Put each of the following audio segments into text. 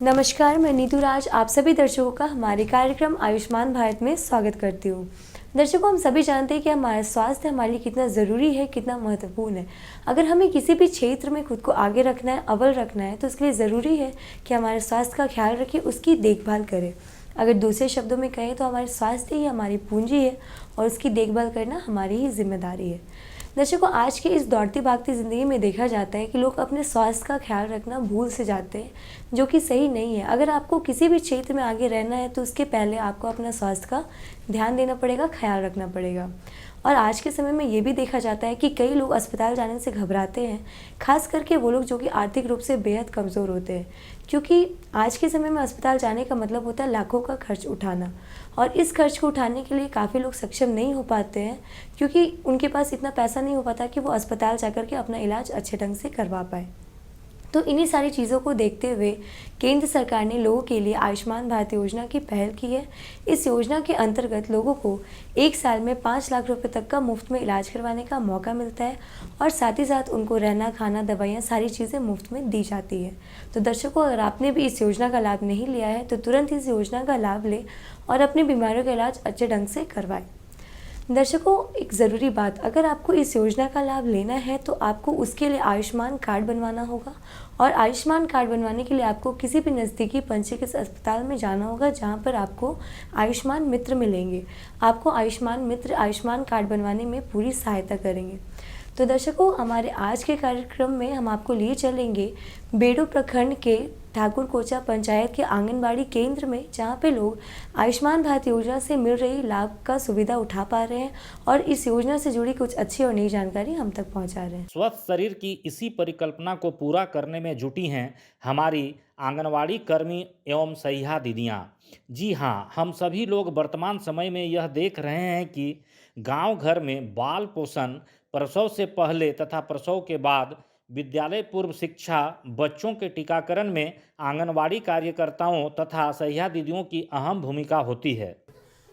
नमस्कार, मैं नीतू राज आप सभी दर्शकों का हमारे कार्यक्रम आयुष्मान भारत में स्वागत करती हूँ। दर्शकों, हम सभी जानते हैं कि हमारा स्वास्थ्य हमारे लिए कितना ज़रूरी है, कितना महत्वपूर्ण है। अगर हमें किसी भी क्षेत्र में खुद को आगे रखना है, अव्वल रखना है, तो इसके लिए ज़रूरी है कि हमारे स्वास्थ्य का ख्याल रखें, उसकी देखभाल करें। अगर दूसरे शब्दों में कहें तो हमारे स्वास्थ्य ही हमारी पूंजी है और उसकी देखभाल करना हमारी ही जिम्मेदारी है। दर्शकों, आज की इस दौड़ती भागती ज़िंदगी में देखा जाता है कि लोग अपने स्वास्थ्य का ख्याल रखना भूल से जाते हैं, जो कि सही नहीं है। अगर आपको किसी भी क्षेत्र में आगे रहना है तो उसके पहले आपको अपना स्वास्थ्य का ध्यान देना पड़ेगा, ख्याल रखना पड़ेगा। और आज के समय में ये भी देखा जाता है कि कई लोग अस्पताल जाने से घबराते हैं, खास करके वो लोग जो कि आर्थिक रूप से बेहद कमज़ोर होते हैं, क्योंकि आज के समय में अस्पताल जाने का मतलब होता है लाखों का खर्च उठाना। और इस खर्च को उठाने के लिए काफ़ी लोग सक्षम नहीं हो पाते हैं, क्योंकि उनके पास इतना पैसा नहीं हो पाता कि वो अस्पताल जाकर के अपना इलाज अच्छे ढंग से करवा पाए। तो इन्हीं सारी चीज़ों को देखते हुए केंद्र सरकार ने लोगों के लिए आयुष्मान भारत योजना की पहल की है। इस योजना के अंतर्गत लोगों को 1 साल में 5 लाख रुपए तक का मुफ्त में इलाज करवाने का मौका मिलता है और साथ ही साथ उनको रहना, खाना, दवाइयाँ सारी चीज़ें मुफ्त में दी जाती है। तो दर्शकों, अगर आपने भी इस योजना का लाभ नहीं लिया है तो तुरंत इस योजना का लाभ लें और अपनी बीमारियों का इलाज अच्छे ढंग से करवाएं। दर्शकों, एक ज़रूरी बात, अगर आपको इस योजना का लाभ लेना है तो आपको उसके लिए आयुष्मान कार्ड बनवाना होगा और आयुष्मान कार्ड बनवाने के लिए आपको किसी भी नज़दीकी पंजीकृत अस्पताल में जाना होगा, जहां पर आपको आयुष्मान मित्र मिलेंगे। आपको आयुष्मान मित्र आयुष्मान कार्ड बनवाने में पूरी सहायता करेंगे। तो दर्शकों, हमारे आज के कार्यक्रम में हम आपको लिए चलेंगे बेडो प्रखंड के ठाकुर कोचा पंचायत के आंगनबाड़ी केंद्र में, जहां पे लोग आयुष्मान भारत योजना से मिल रही लाभ का सुविधा उठा पा रहे हैं और इस योजना से जुड़ी कुछ अच्छी और नई जानकारी हम तक पहुंचा रहे हैं। स्वस्थ शरीर की इसी परिकल्पना को पूरा करने में जुटी हैं हमारी आंगनवाड़ी कर्मी एवं सहिया दीदियाँ। जी हाँ, हम सभी लोग वर्तमान समय में यह देख रहे हैं कि गांव घर में बाल पोषण, प्रसव से पहले तथा प्रसव के बाद, विद्यालय पूर्व शिक्षा, बच्चों के टीकाकरण में आंगनवाड़ी कार्यकर्ताओं तथा सहिया दीदियों की अहम भूमिका होती है।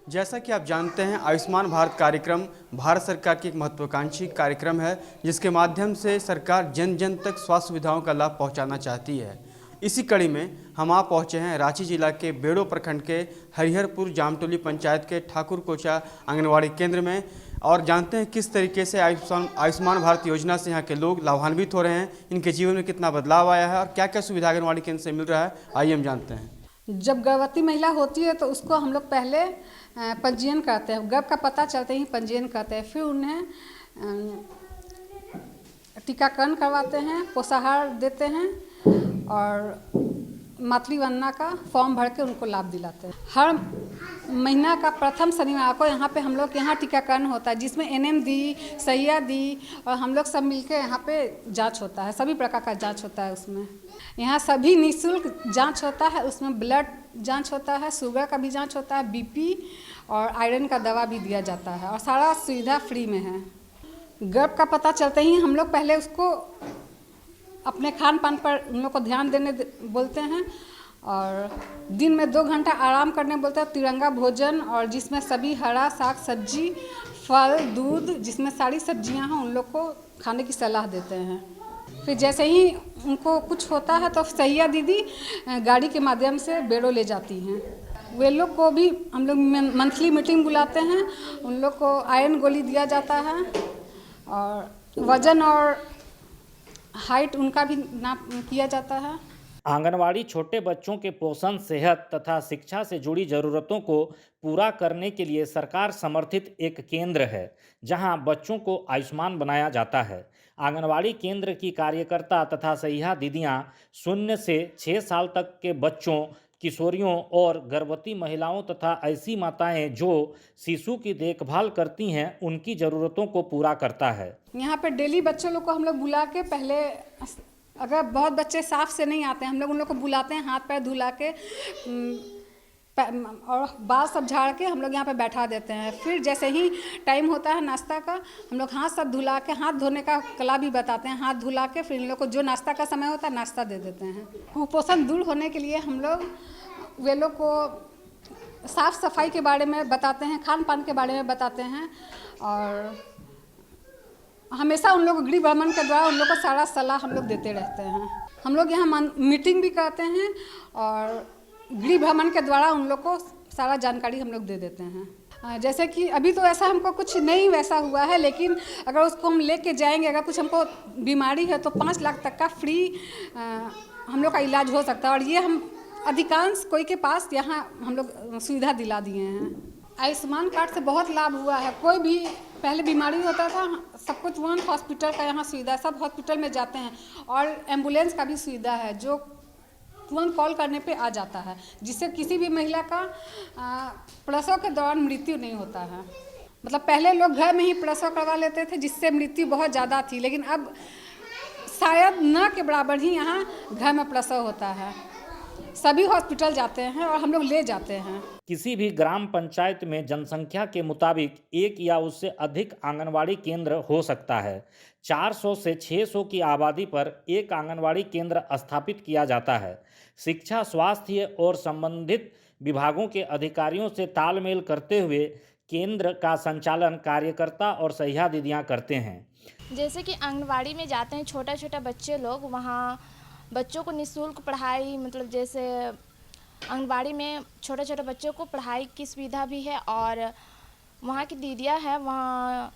जैसा कि आप जानते हैं, आयुष्मान भारत कार्यक्रम भारत सरकार की एक महत्वाकांक्षी कार्यक्रम है, जिसके माध्यम से सरकार जन जन तक स्वास्थ्य सुविधाओं का लाभ पहुंचाना चाहती है। इसी कड़ी में हम आप पहुंचे हैं रांची जिला के बेड़ो प्रखंड के हरिहरपुर जामटोली पंचायत के ठाकुर कोचा आंगनवाड़ी केंद्र में और जानते हैं किस तरीके से आयुष्मान भारत योजना से यहाँ के लोग लाभान्वित हो रहे हैं, इनके जीवन में कितना बदलाव आया है और क्या क्या सुविधा आंगनवाड़ी केंद्र से मिल रहा है। आइए हम जानते हैं। जब गर्भवती महिला होती है तो उसको हम लोग पहले पंजीयन करते हैं, गर्भ का पता चलते ही पंजीयन करते हैं, फिर उन्हें टीकाकरण करवाते हैं, पोषाहार देते हैं और मातृवंदना का फॉर्म भर के उनको लाभ दिलाते हैं। हर महीना का प्रथम शनिवार को यहाँ पे हम लोग यहाँ टीकाकरण होता है, जिसमें एनएम दी, सैया दी और हम लोग सब मिलके यहाँ पे जांच होता है, सभी प्रकार का जांच होता है। उसमें यहाँ सभी निःशुल्क जांच होता है, उसमें ब्लड जांच होता है, शुगर का भी जांच होता है, बीपी और आयरन का दवा भी दिया जाता है और सारा सुविधा फ्री में है। गर्भ का पता चलते ही हम लोग पहले उसको अपने खान पान पर उन लोग को ध्यान देने बोलते हैं और दिन में 2 घंटा आराम करने बोलते हैं, तिरंगा भोजन और जिसमें सभी हरा साग सब्जी, फल, दूध, जिसमें सारी सब्जियां हैं, उन लोग को खाने की सलाह देते हैं। फिर जैसे ही उनको कुछ होता है तो सैया दीदी गाड़ी के माध्यम से बेड़ो ले जाती हैं। वे लोग को भी हम लोग मंथली मीटिंग बुलाते हैं, उन लोग को आयरन गोली दिया जाता है और वजन और हाइट उनका भी नाप किया जाता है। आंगनवाड़ी छोटे बच्चों के पोषण, सेहत तथा शिक्षा से जुड़ी जरूरतों को पूरा करने के लिए सरकार समर्थित एक केंद्र है, जहां बच्चों को आयुष्मान बनाया जाता है। आंगनवाड़ी केंद्र की कार्यकर्ता तथा सहिया दीदियां 0 से 6 साल तक के बच्चों, किशोरियों और गर्भवती महिलाओं तथा ऐसी माताएं जो शिशु की देखभाल करती हैं, उनकी ज़रूरतों को पूरा करता है। यहाँ पे डेली बच्चों लोग को हम लोग बुला के, पहले अगर बहुत बच्चे साफ से नहीं आते हैं, हम लोग उन लोग को बुलाते हैं, हाथ पैर धुला के और बाल सब झाड़ के हम लोग यहाँ पे बैठा देते हैं। फिर जैसे ही टाइम होता है नाश्ता का, हम लोग हाथ सब धुला के, हाथ धोने का कला भी बताते हैं, हाथ धुला के फिर इन लोग को जो नाश्ता का समय होता है नाश्ता दे देते हैं। कुपोषण दूर होने के लिए हम लोग वे लोग को साफ़ सफाई के बारे में बताते हैं, खान पान के बारे में बताते हैं और हमेशा उन लोग गृह भ्रमण के द्वारा उन लोग को सारा सलाह हम लोग देते रहते हैं। हम लोग यहाँ मीटिंग भी करते हैं और गृह भ्रमण के द्वारा उन लोग को सारा जानकारी हम लोग दे देते हैं। जैसे कि अभी तो ऐसा हमको कुछ नहीं वैसा हुआ है, लेकिन अगर उसको हम लेके जाएंगे, अगर कुछ हमको बीमारी है तो 5 लाख तक का फ्री हम लोग का इलाज हो सकता है। और ये हम अधिकांश कोई के पास यहाँ हम लोग सुविधा दिला दिए हैं। आयुष्मान कार्ड से बहुत लाभ हुआ है। कोई भी पहले बीमारी होता था, सब कुछ तुरंत हॉस्पिटल का यहाँ सुविधा, सब हॉस्पिटल में जाते हैं और एम्बुलेंस का भी सुविधा है जो तुरंत कॉल करने पे आ जाता है, जिससे किसी भी महिला का प्रसव के दौरान मृत्यु नहीं होता है। मतलब पहले लोग घर में ही प्रसव करवा लेते थे जिससे मृत्यु बहुत ज़्यादा थी, लेकिन अब शायद न के बराबर ही यहाँ घर में प्रसव होता है। सभी हॉस्पिटल जाते हैं और हम लोग ले जाते हैं। किसी भी ग्राम पंचायत में जनसंख्या के मुताबिक एक या उससे अधिक आंगनवाड़ी केंद्र हो सकता है। 400 से 600 की आबादी पर एक आंगनवाड़ी केंद्र स्थापित किया जाता है। शिक्षा, स्वास्थ्य और संबंधित विभागों के अधिकारियों से तालमेल करते हुए केंद्र का संचालन कार्यकर्ता और सहिया दीदियाँ करते हैं। जैसे कि आंगनवाड़ी में जाते हैं छोटा छोटा बच्चे लोग, वहाँ बच्चों को निःशुल्क पढ़ाई, मतलब जैसे आंगनबाड़ी में छोटे छोटे बच्चों को पढ़ाई की सुविधा भी है। और वहाँ की दीदियाँ हैं, वहाँ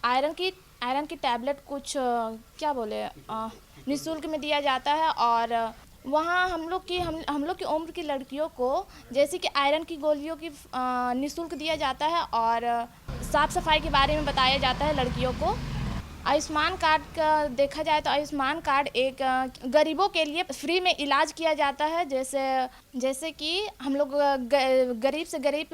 आयरन की टैबलेट कुछ क्या बोले निःशुल्क में दिया जाता है। और वहाँ हम लोग की उम्र की लड़कियों को जैसे कि आयरन की गोलियों की निःशुल्क दिया जाता है और साफ़ सफाई के बारे में बताया जाता है लड़कियों को। आयुष्मान कार्ड का देखा जाए तो आयुष्मान कार्ड एक गरीबों के लिए फ्री में इलाज किया जाता है। जैसे कि हम लोग गरीब से गरीब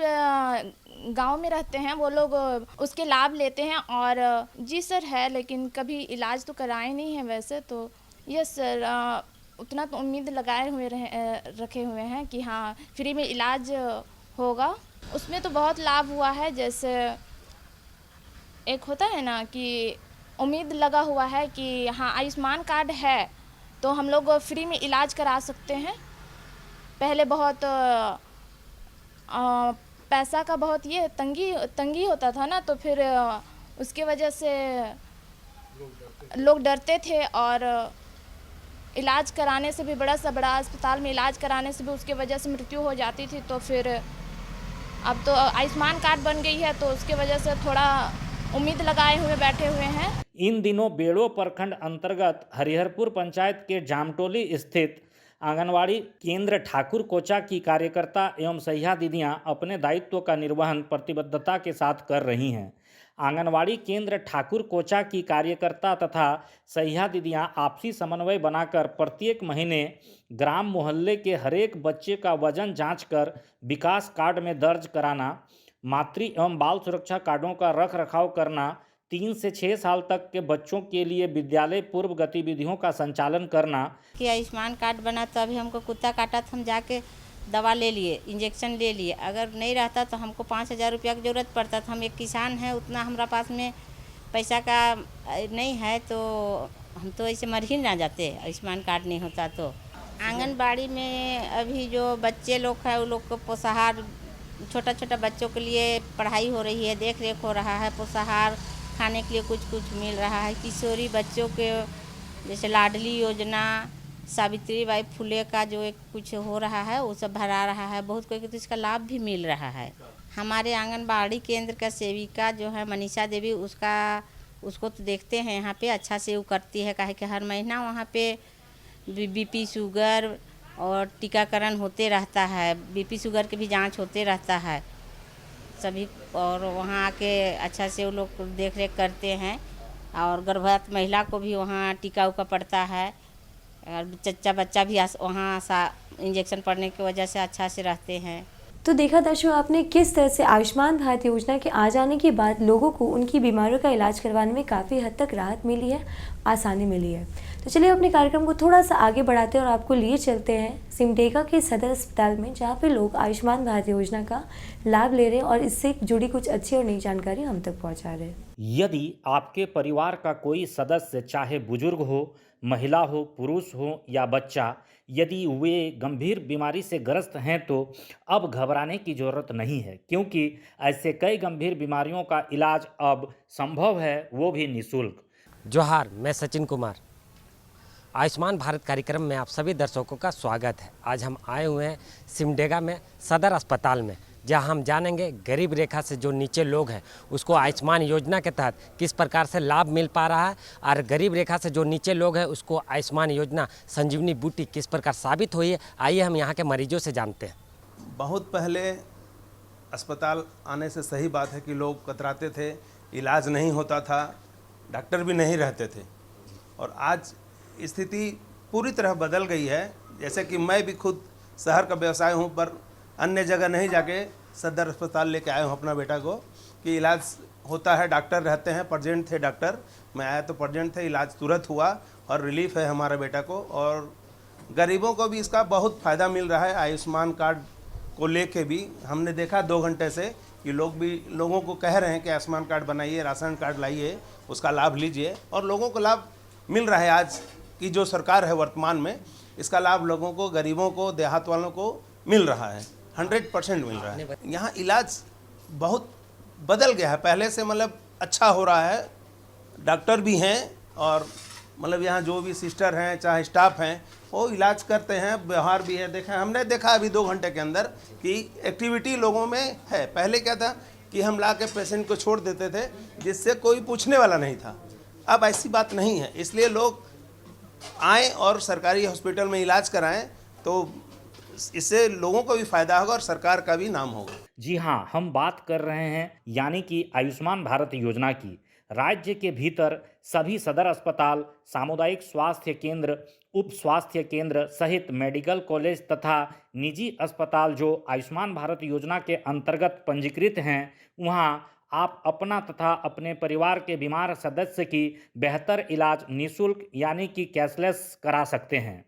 गांव में रहते हैं, वो लोग उसके लाभ लेते हैं। और जी सर है, लेकिन कभी इलाज तो कराए नहीं है वैसे तो। यस सर, उतना तो उम्मीद लगाए हुए रखे हुए हैं कि हाँ फ्री में इलाज होगा। उसमें तो बहुत लाभ हुआ है। जैसे एक होता है ना कि उम्मीद लगा हुआ है कि हाँ आयुष्मान कार्ड है तो हम लोग फ्री में इलाज करा सकते हैं। पहले बहुत पैसा का बहुत ये तंगी होता था ना, तो फिर उसके वजह से लोग डरते थे और इलाज कराने से भी बड़ा अस्पताल में इलाज कराने से भी उसके वजह से मृत्यु हो जाती थी। तो फिर अब तो आयुष्मान कार्ड बन गई है तो उसके वजह से थोड़ा उम्मीद लगाए हुए बैठे हुए हैं। इन दिनों बेड़ो प्रखंड अंतर्गत हरिहरपुर पंचायत के जामटोली स्थित आंगनवाड़ी केंद्र ठाकुर कोचा की कार्यकर्ता एवं सहिया दीदियां अपने दायित्व का निर्वहन प्रतिबद्धता के साथ कर रही हैं। आंगनवाड़ी केंद्र ठाकुर कोचा की कार्यकर्ता तथा सहिया दीदियां आपसी समन्वय बनाकर प्रत्येक महीने ग्राम मोहल्ले के हरेक बच्चे का वजन जांच कर विकास कार्ड में दर्ज कराना, मातृ एवं बाल सुरक्षा कार्डों का रख रखाव करना, 3 से 6 साल तक के बच्चों के लिए विद्यालय पूर्व गतिविधियों का संचालन करना। कि आयुष्मान कार्ड बना तो अभी हमको कुत्ता काटा तो हम जाके दवा ले लिए, इंजेक्शन ले लिए। अगर नहीं रहता तो हमको 5,000 रुपया की ज़रूरत पड़ता था। हम एक किसान हैं, उतना हमारा पास में पैसा का नहीं है तो हम तो ऐसे मर ही ना जाते आयुष्मान कार्ड नहीं होता तो। आंगनबाड़ी में अभी जो बच्चे लोग हैं वो लोग को पोषाहार, छोटा छोटा बच्चों के लिए पढ़ाई हो रही है, देख रेख हो रहा है, पोषाहार खाने के लिए कुछ मिल रहा है। किशोरी बच्चों के जैसे लाडली योजना, सावित्री बाई फुले का जो एक कुछ हो रहा है वो सब भरा रहा है। बहुत कोई तो इसका लाभ भी मिल रहा है। हमारे आंगनबाड़ी केंद्र का सेविका जो है मनीषा देवी, उसको तो देखते हैं यहाँ पे अच्छा से वो करती है। काहे कि हर महीना वहाँ पे बीपी शुगर और टीकाकरण होते रहता है, बीपी शुगर के भी जांच होते रहता है सभी। और वहाँ आके अच्छा से वो लोग देख रेख करते हैं। और गर्भवती महिला को भी वहाँ टीका उका पड़ता है और बच्चा भी वहाँ इंजेक्शन पड़ने की वजह से अच्छा से रहते हैं। तो देखा दर्शकों आपने किस तरह से आयुष्मान भारत योजना के आ जाने के बाद लोगों को उनकी बीमारियों का इलाज करवाने में काफ़ी हद तक राहत मिली है, आसानी मिली है। तो चलिए अपने कार्यक्रम को थोड़ा सा आगे बढ़ाते हैं और आपको लिए चलते हैं सिमडेगा के सदर अस्पताल में, जहाँ पे लोग आयुष्मान भारत योजना का लाभ ले रहे हैं और इससे जुड़ी कुछ अच्छी और नई जानकारी हम तक पहुँचा रहे हैं। यदि आपके परिवार का कोई सदस्य चाहे बुजुर्ग हो महिला हो, पुरुष हो या बच्चा, यदि वे गंभीर बीमारी से ग्रस्त हैं तो अब घबराने की ज़रूरत नहीं है, क्योंकि ऐसे कई गंभीर बीमारियों का इलाज अब संभव है, वो भी निःशुल्क। जोहार, मैं सचिन कुमार। आयुष्मान भारत कार्यक्रम में आप सभी दर्शकों का स्वागत है। आज हम आए हुए हैं सिमडेगा में सदर अस्पताल में, जहां हम जानेंगे गरीब रेखा से जो नीचे लोग हैं उसको आयुष्मान योजना के तहत किस प्रकार से लाभ मिल पा रहा है, और गरीब रेखा से जो नीचे लोग हैं उसको आयुष्मान योजना संजीवनी बूटी किस प्रकार साबित हुई है। आइए हम यहाँ के मरीजों से जानते हैं। बहुत पहले अस्पताल आने से सही बात है कि लोग कतराते थे, इलाज नहीं होता था, डॉक्टर भी नहीं रहते थे, और आज स्थिति पूरी तरह बदल गई है। जैसे कि मैं भी खुद शहर का व्यवसाय हूँ, पर अन्य जगह नहीं जाके सदर अस्पताल लेके आया हूँ अपना बेटा को कि इलाज होता है, डॉक्टर रहते हैं, प्रेजेंट थे डॉक्टर, मैं आया तो प्रेजेंट थे, इलाज तुरंत हुआ और रिलीफ है हमारे बेटा को। और गरीबों को भी इसका बहुत फ़ायदा मिल रहा है। आयुष्मान कार्ड को लेके भी हमने देखा 2 घंटे से कि लोगों को कह रहे हैं कि आयुष्मान कार्ड बनाइए, राशन कार्ड लाइए, उसका लाभ लीजिए, और लोगों को लाभ मिल रहा है। आज की जो सरकार है वर्तमान में, इसका लाभ लोगों को, गरीबों को, देहात वालों को मिल रहा है, 100% मिल रहा है। यहाँ इलाज बहुत बदल गया है, पहले से मतलब अच्छा हो रहा है। डॉक्टर भी हैं और मतलब यहाँ जो भी सिस्टर हैं चाहे स्टाफ हैं वो इलाज करते हैं, व्यवहार भी है। हमने देखा अभी 2 घंटे के अंदर कि एक्टिविटी लोगों में है। पहले क्या था कि हम ला के पेशेंट को छोड़ देते थे जिससे कोई पूछने वाला नहीं था, अब ऐसी बात नहीं है। इसलिए लोग आएँ और सरकारी हॉस्पिटल में इलाज कराएं तो इससे लोगों को भी फायदा होगा और सरकार का भी नाम होगा। जी हाँ, हम बात कर रहे हैं यानी कि आयुष्मान भारत योजना की। राज्य के भीतर सभी सदर अस्पताल, सामुदायिक स्वास्थ्य केंद्र, उप स्वास्थ्य केंद्र सहित मेडिकल कॉलेज तथा निजी अस्पताल जो आयुष्मान भारत योजना के अंतर्गत पंजीकृत हैं, वहाँ आप अपना तथा अपने परिवार के बीमार सदस्य की बेहतर इलाज निःशुल्क यानी कि कैशलेस करा सकते हैं।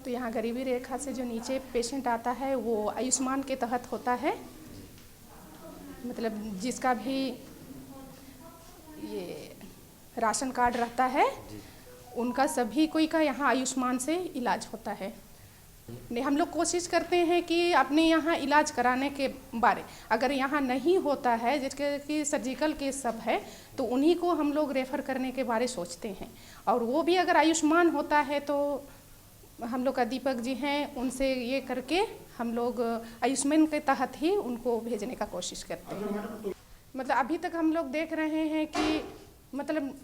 तो यहाँ गरीबी रेखा से जो नीचे पेशेंट आता है वो आयुष्मान के तहत होता है। मतलब जिसका भी ये राशन कार्ड रहता है उनका सभी कोई का यहाँ आयुष्मान से इलाज होता है। नहीं, हम लोग कोशिश करते हैं कि अपने यहाँ इलाज कराने के बारे, अगर यहाँ नहीं होता है जिसके कि सर्जिकल केस सब है तो उन्हीं को हम लोग रेफ़र करने के बारे सोचते हैं। और वो भी अगर आयुष्मान होता है तो हम लोग का दीपक जी हैं, उनसे ये करके हम लोग आयुष्मान के तहत ही उनको भेजने का कोशिश करते हैं। मतलब अभी तक हम लोग देख रहे हैं कि मतलब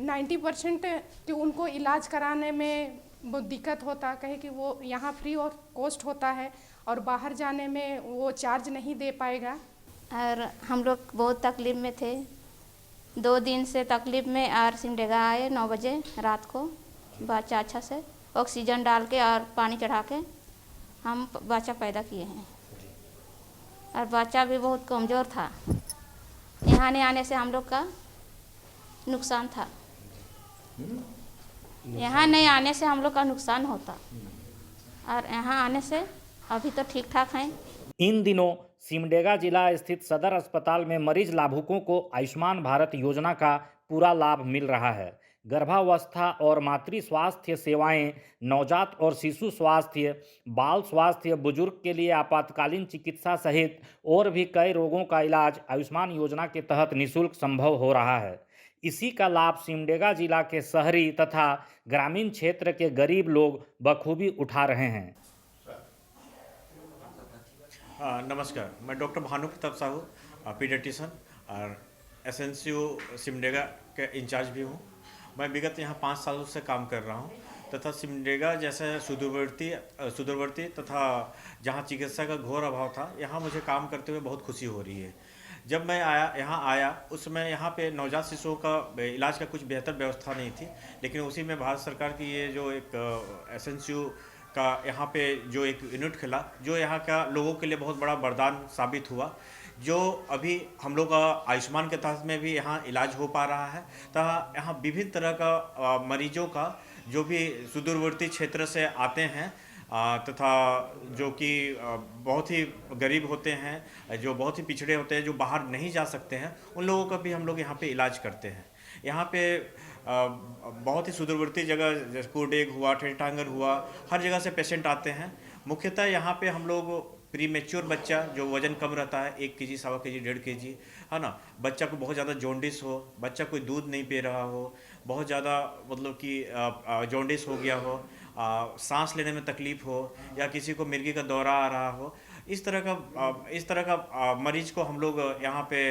90% कि उनको इलाज कराने में बहुत दिक्कत होता, कहे कि वो यहाँ फ्री और कॉस्ट होता है और बाहर जाने में वो चार्ज नहीं दे पाएगा। और हम लोग बहुत तकलीफ़ में थे, 2 दिन से तकलीफ़ में। और सिमडेगा आए 9 बजे रात को, बच्चा अच्छा से ऑक्सीजन डाल के और पानी चढ़ा के हम बच्चा पैदा किए हैं। और बच्चा भी बहुत कमज़ोर था। यहाँ नहीं आने से हम लोग का नुकसान था, यहाँ नहीं आने से हम लोग का नुकसान होता, और यहाँ आने से अभी तो ठीक ठाक हैं। इन दिनों सिमडेगा जिला स्थित सदर अस्पताल में मरीज लाभुकों को आयुष्मान भारत योजना का पूरा लाभ मिल रहा है। गर्भावस्था और मातृ स्वास्थ्य सेवाएं, नवजात और शिशु स्वास्थ्य, बाल स्वास्थ्य, बुजुर्ग के लिए आपातकालीन चिकित्सा सहित और भी कई रोगों का इलाज आयुष्मान योजना के तहत निःशुल्क संभव हो रहा है। इसी का लाभ सिमडेगा जिला के शहरी तथा ग्रामीण क्षेत्र के गरीब लोग बखूबी उठा रहे हैं। नमस्कार, मैं डॉक्टर भानु प्रताप साहू, पीडियाट्रिशियन और एसएनसीयू सिमडेगा के इंचार्ज भी हूँ। मैं विगत यहाँ 5 सालों से काम कर रहा हूँ तथा सिमडेगा जैसे सुदूरवर्ती तथा जहाँ चिकित्सा का घोर अभाव था, यहाँ मुझे काम करते हुए बहुत खुशी हो रही है। जब मैं यहाँ आया उस समय यहाँ पे नवजात शिशुओं का इलाज का कुछ बेहतर व्यवस्था नहीं थी, लेकिन उसी में भारत सरकार की ये जो एक एसएनसीयू का यहाँ पे जो एक यूनिट खुला, जो यहाँ का लोगों के लिए बहुत बड़ा वरदान साबित हुआ। जो अभी हम लोग का आयुष्मान के तहत में भी यहाँ इलाज हो पा रहा है तथा यहाँ विभिन्न तरह का मरीजों का जो भी सुदूरवर्ती क्षेत्र से आते हैं तथा जो कि बहुत ही गरीब होते हैं, जो बहुत ही पिछड़े होते हैं, जो बाहर नहीं जा सकते हैं, उन लोगों का भी हम लोग यहाँ पे इलाज करते हैं। यहाँ पे बहुत ही सुदूरवर्ती जगह जैसे कोडेग हुआ, ठेठांगर हुआ, हर जगह से पेशेंट आते हैं। मुख्यतः यहाँ पे हम लोग प्री मेच्योर बच्चा जो वजन कम रहता है, 1 kg, 1.25 kg, 1.5 kg, है ना, बच्चा को बहुत ज़्यादा जॉन्डिस हो, बच्चा कोई दूध नहीं पी रहा हो, बहुत ज़्यादा मतलब कि जॉन्डिस हो गया हो, सांस लेने में तकलीफ़ हो, या किसी को मिर्गी का दौरा आ रहा हो, इस तरह का मरीज को हम लोग यहाँ पे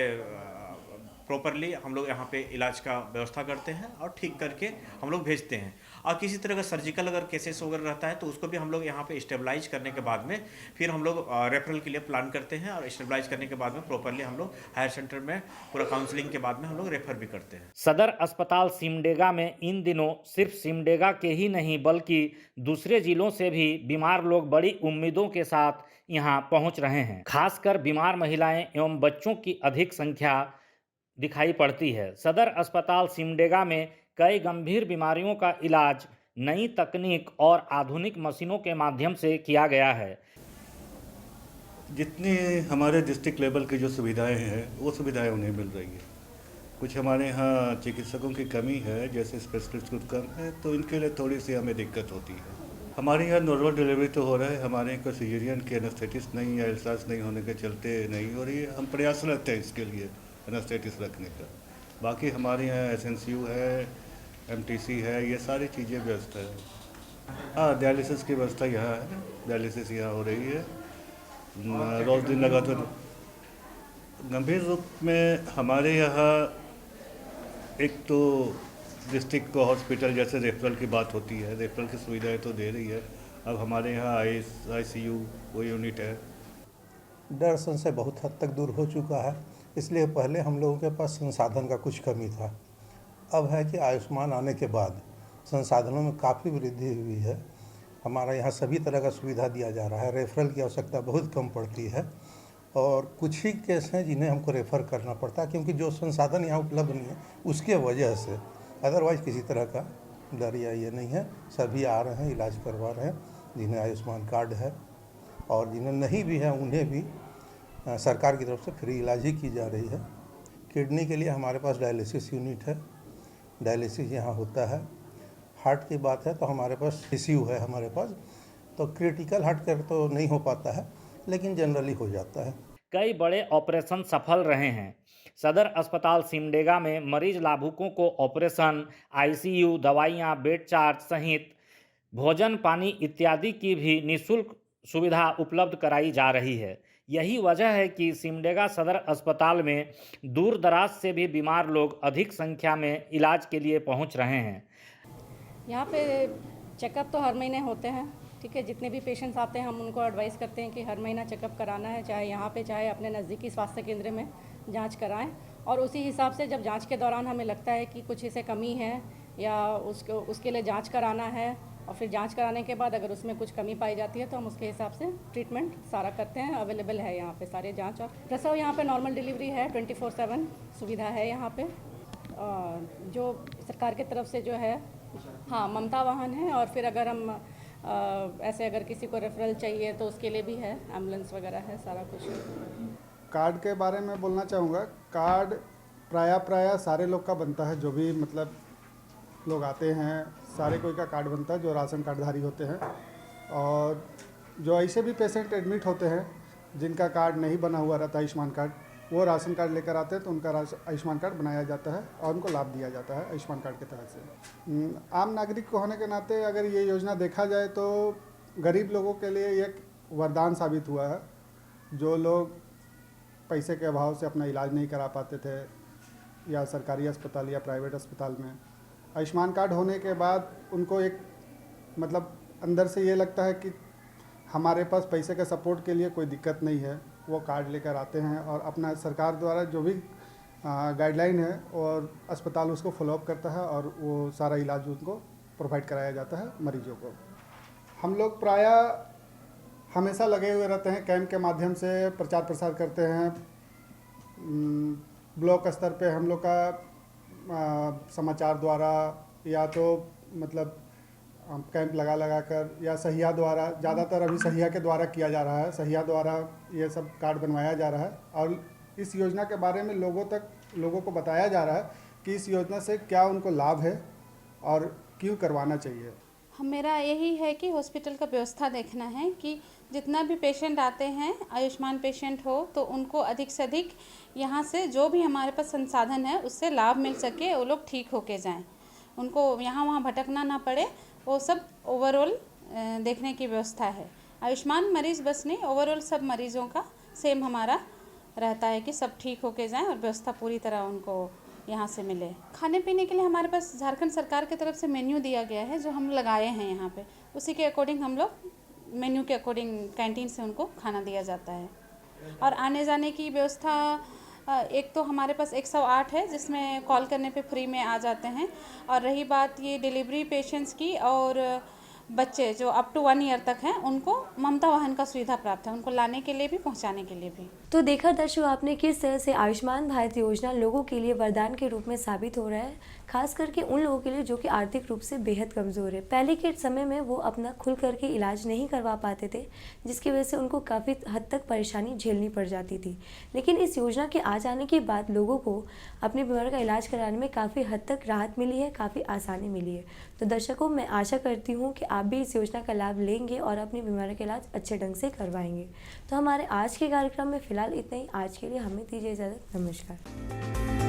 प्रॉपरली हम लोग यहाँ पे इलाज का व्यवस्था करते हैं और ठीक करके हम लोग भेजते हैं। और किसी तरह का सर्जिकल अगर केसेस वगैरह रहता है तो उसको भी हम लोग यहाँ पे स्टेबलाइज करने के बाद में फिर हम लोग रेफरल के लिए प्लान करते हैं, और स्टेबलाइज करने के बाद में प्रॉपरली हम लोग हायर सेंटर में पूरा काउंसलिंग के बाद में हम लोग रेफर भी करते हैं। सदर अस्पताल सिमडेगा में इन दिनों सिर्फ सिमडेगा के ही नहीं बल्कि दूसरे जिलों से भी बीमार लोग बड़ी उम्मीदों के साथ यहाँ पहुँच रहे हैं। खासकर बीमार महिलाएं एवं बच्चों की अधिक संख्या दिखाई पड़ती है। सदर अस्पताल सिमडेगा में कई गंभीर बीमारियों का इलाज नई तकनीक और आधुनिक मशीनों के माध्यम से किया गया है। जितनी हमारे डिस्ट्रिक्ट लेवल की जो सुविधाएं हैं वो सुविधाएं उन्हें मिल रही है। कुछ हमारे यहाँ चिकित्सकों की कमी है, जैसे स्पेशलिस्ट कुछ कम है, तो इनके लिए थोड़ी सी हमें दिक्कत होती है। हमारे यहाँ नॉर्मल डिलीवरी तो हो रहा है, हमारे यहाँ कोई सीजरियन के एनेस्थेटिस्ट नहीं या एल्सास नहीं होने के चलते नहीं हो रही है। हम प्रयासरत हैं इसके लिए एनेस्थेटिस्ट रखने का। बाकी हमारे यहाँ SNCU है, MTC है, ये सारी चीज़ें व्यवस्था है। हाँ, डायलिसिस की व्यवस्था यहाँ है, डायलिसिस यहाँ हो रही है रोज़ दिन लगातार। गंभीर रूप में हमारे यहाँ एक तो डिस्ट्रिक्ट को हॉस्पिटल जैसे रेफरल की बात होती है, रेफरल की सुविधाएं तो दे रही है। अब हमारे यहाँ ICU वो यूनिट है। डर संशय बहुत हद तक दूर हो चुका है, इसलिए पहले हम लोगों के पास संसाधन का कुछ कमी था। अब है कि आयुष्मान आने के बाद संसाधनों में काफ़ी वृद्धि हुई है। हमारा यहाँ सभी तरह का सुविधा दिया जा रहा है, रेफरल की आवश्यकता बहुत कम पड़ती है, और कुछ ही केस हैं जिन्हें हमको रेफ़र करना पड़ता है क्योंकि जो संसाधन यहाँ उपलब्ध नहीं है उसके वजह से। अदरवाइज़ किसी तरह का डर या ये नहीं है, सभी आ रहे हैं, इलाज करवा रहे हैं जिन्हें आयुष्मान कार्ड है, और जिन्हें नहीं भी है उन्हें भी सरकार की तरफ से फ्री इलाज ही की जा रही है। किडनी के लिए हमारे पास डायलिसिस यूनिट है, डायलिसिस यहाँ होता है। हार्ट की बात है तो हमारे पास ICU है हमारे पास, तो क्रिटिकल हार्ट केयर तो नहीं हो पाता है लेकिन जनरली हो जाता है। कई बड़े ऑपरेशन सफल रहे हैं। सदर अस्पताल सिमडेगा में मरीज लाभुकों को ऑपरेशन, ICU, दवाइयाँ, बेड चार्ज सहित भोजन, पानी इत्यादि की भी निःशुल्क सुविधा उपलब्ध कराई जा रही है। यही वजह है कि सिमडेगा सदर अस्पताल में दूर दराज से भी बीमार लोग अधिक संख्या में इलाज के लिए पहुंच रहे हैं। यहाँ पे चेकअप तो हर महीने होते हैं, ठीक है। जितने भी पेशेंट्स आते हैं हम उनको एडवाइस करते हैं कि हर महीना चेकअप कराना है, चाहे यहाँ पे चाहे अपने नज़दीकी स्वास्थ्य केंद्र में जांच कराएं, और उसी हिसाब से जब जांच के दौरान हमें लगता है कि कुछ इसे कमी है या उसके लिए जांच कराना है, और फिर जांच कराने के बाद अगर उसमें कुछ कमी पाई जाती है तो हम उसके हिसाब से ट्रीटमेंट सारा करते हैं। अवेलेबल है यहाँ पे सारे जांच, और प्रसव यहाँ पे नॉर्मल डिलीवरी है, 24/7 सुविधा है यहाँ पे। जो सरकार की तरफ से जो है, हाँ, ममता वाहन है, और फिर अगर हम ऐसे अगर किसी को रेफरल चाहिए तो उसके लिए भी है, एम्बुलेंस वगैरह है, सारा कुछ। कार्ड के बारे में बोलना चाहूँगा। कार्ड प्राय सारे लोग का बनता है, जो भी मतलब लोग आते हैं सारे कोई का कार्ड बनता है जो राशन कार्डधारी होते हैं, और जो ऐसे भी पेशेंट एडमिट होते हैं जिनका कार्ड नहीं बना हुआ रहता आयुष्मान कार्ड, वो राशन कार्ड लेकर आते हैं तो उनका आयुष्मान कार्ड बनाया जाता है और उनको लाभ दिया जाता है आयुष्मान कार्ड के तहत से। आम नागरिक को होने के नाते अगर ये योजना देखा जाए तो गरीब लोगों के लिए एक वरदान साबित हुआ है। जो लोग पैसे के अभाव से अपना इलाज नहीं करा पाते थे या सरकारी अस्पताल या प्राइवेट अस्पताल में, आयुष्मान कार्ड होने के बाद उनको एक मतलब अंदर से ये लगता है कि हमारे पास पैसे के सपोर्ट के लिए कोई दिक्कत नहीं है। वो कार्ड लेकर आते हैं और अपना सरकार द्वारा जो भी गाइडलाइन है और अस्पताल उसको फॉलोअप करता है और वो सारा इलाज उनको प्रोवाइड कराया जाता है मरीजों को। हम लोग प्राय हमेशा लगे हुए रहते हैं, कैंप के माध्यम से प्रचार प्रसार करते हैं। ब्लॉक स्तर पे हम लोग का समाचार द्वारा या तो मतलब कैंप लगा कर या सहिया द्वारा, ज़्यादातर अभी सहिया के द्वारा किया जा रहा है, सहिया द्वारा ये सब कार्ड बनवाया जा रहा है और इस योजना के बारे में लोगों को बताया जा रहा है कि इस योजना से क्या उनको लाभ है और क्यों करवाना चाहिए। मेरा यही है कि हॉस्पिटल का व्यवस्था देखना है कि जितना भी पेशेंट आते हैं, आयुष्मान पेशेंट हो, तो उनको अधिक से अधिक यहाँ से जो भी हमारे पास संसाधन है उससे लाभ मिल सके, वो लोग ठीक होके जाएं, उनको यहाँ वहाँ भटकना ना पड़े, वो सब ओवरऑल देखने की व्यवस्था है। आयुष्मान मरीज बस नहीं, ओवरऑल सब मरीजों का सेम हमारा रहता है कि सब ठीक होके जाएं और व्यवस्था पूरी तरह उनको यहाँ से मिले। खाने पीने के लिए हमारे पास झारखंड सरकार की तरफ से मेन्यू दिया गया है जो हम लगाए हैं यहाँ पे, उसी के अकॉर्डिंग हम लोग मेन्यू के अकॉर्डिंग कैंटीन से उनको खाना दिया जाता है। और आने जाने की व्यवस्था एक तो हमारे पास 108 है जिसमें कॉल करने पे फ्री में आ जाते हैं, और रही बात ये डिलीवरी पेशेंट्स की और बच्चे जो अप टू 1 ईयर तक हैं उनको ममता वाहन का सुविधा प्राप्त है, उनको लाने के लिए भी पहुंचाने के लिए भी। तो देखा दर्शकों आपने किस तरह से आयुष्मान भारत योजना लोगों के लिए वरदान के रूप में साबित हो रहा है, खास करके उन लोगों के लिए जो कि आर्थिक रूप से बेहद कमज़ोर है। पहले के समय में वो अपना खुल करके इलाज नहीं करवा पाते थे, जिसकी वजह से उनको काफ़ी हद तक परेशानी झेलनी पड़ जाती थी। लेकिन इस योजना के आ जाने के बाद लोगों को अपनी बीमारी का इलाज कराने में काफ़ी हद तक राहत मिली है, काफ़ी आसानी मिली है। तो दर्शकों मैं आशा करती हूँ कि आप भी इस योजना का लाभ लेंगे और अपनी बीमारी का इलाज अच्छे ढंग से करवाएंगे। तो हमारे आज के कार्यक्रम में फ़िलहाल इतना ही। आज के लिए हमें दीजिए इजाज़त। नमस्कार।